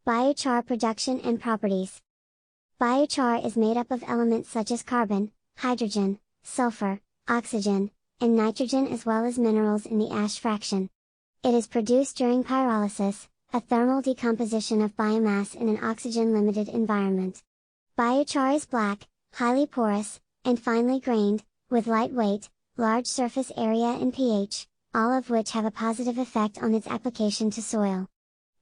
Biochar production and properties. Biochar is made up of elements such as carbon, hydrogen, sulfur, oxygen, and nitrogen as well as minerals in the ash fraction. It is produced during pyrolysis, a thermal decomposition of biomass in an oxygen-limited environment. Biochar is black, highly porous, and finely grained, with light weight, large surface area and pH, all of which have a positive effect on its application to soil.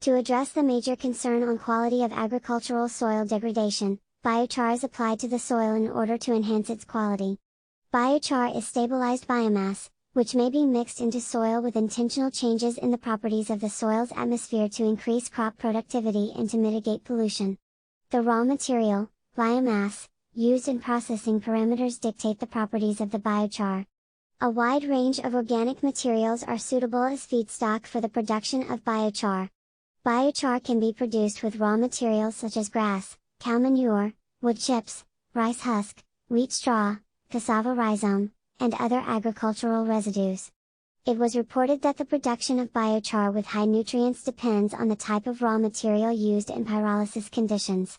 To address the major concern on quality of agricultural soil degradation, biochar is applied to the soil in order to enhance its quality. Biochar is stabilized biomass, which may be mixed into soil with intentional changes in the properties of the soil's atmosphere to increase crop productivity and to mitigate pollution. The raw material, biomass, used in processing parameters dictate the properties of the biochar. A wide range of organic materials are suitable as feedstock for the production of biochar. Biochar can be produced with raw materials such as grass, cow manure, wood chips, rice husk, wheat straw, cassava rhizome, and other agricultural residues. It was reported that the production of biochar with high nutrients depends on the type of raw material used in pyrolysis conditions.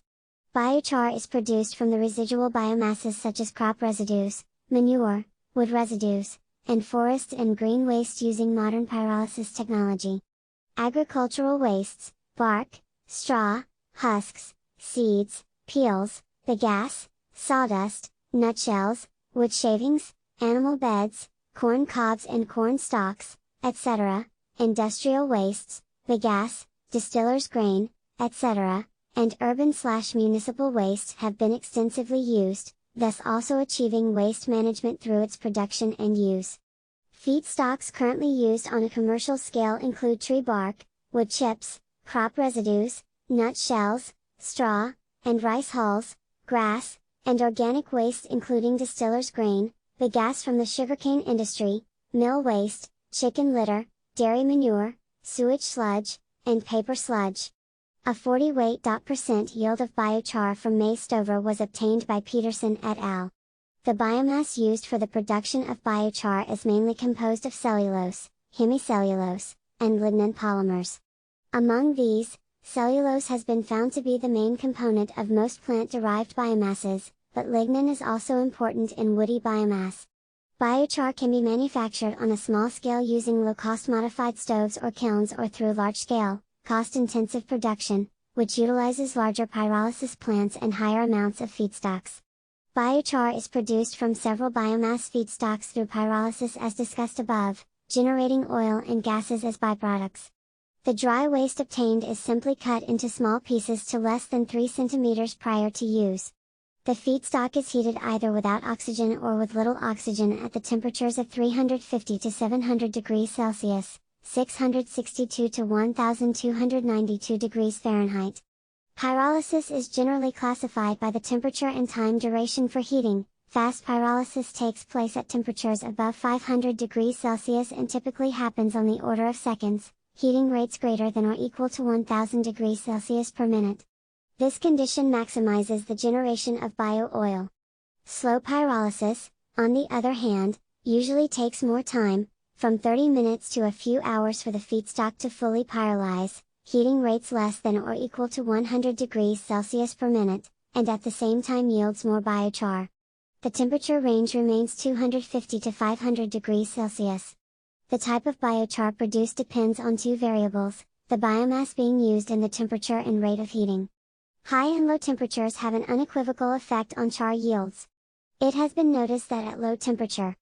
Biochar is produced from the residual biomasses such as crop residues, manure, wood residues, and forest and green waste using modern pyrolysis technology. Agricultural wastes, bark, straw, husks, seeds, peels, bagasse, sawdust, nutshells, wood shavings, animal beds, corn cobs and corn stalks, etc., industrial wastes, bagasse, distiller's grain, etc., and urban/municipal waste have been extensively used, thus also achieving waste management through its production and use. Feedstocks currently used on a commercial scale include tree bark, wood chips, crop residues, nut shells, straw, and rice hulls, grass, and organic waste including distiller's grain, bagasse from the sugarcane industry, mill waste, chicken litter, dairy manure, sewage sludge, and paper sludge. A 40% yield of biochar from maize stover was obtained by Peterson et al. The biomass used for the production of biochar is mainly composed of cellulose, hemicellulose, and lignin polymers. Among these, cellulose has been found to be the main component of most plant-derived biomasses, but lignin is also important in woody biomass. Biochar can be manufactured on a small scale using low-cost modified stoves or kilns or through large-scale, cost-intensive production, which utilizes larger pyrolysis plants and higher amounts of feedstocks. Biochar is produced from several biomass feedstocks through pyrolysis as discussed above, generating oil and gases as byproducts. The dry waste obtained is simply cut into small pieces to less than 3 cm prior to use. The feedstock is heated either without oxygen or with little oxygen at the temperatures of 350 to 700 degrees Celsius, 662 to 1292 degrees Fahrenheit. Pyrolysis is generally classified by the temperature and time duration for heating. Fast pyrolysis takes place at temperatures above 500 degrees Celsius and typically happens on the order of seconds, heating rates greater than or equal to 1000 degrees Celsius per minute. This condition maximizes the generation of bio-oil. Slow pyrolysis, on the other hand, usually takes more time, from 30 minutes to a few hours for the feedstock to fully pyrolyze, heating rates less than or equal to 100 degrees Celsius per minute, and at the same time yields more biochar. The temperature range remains 250 to 500 degrees Celsius. The type of biochar produced depends on two variables, the biomass being used and the temperature and rate of heating. High and low temperatures have an unequivocal effect on char yields. It has been noticed that at low temperature,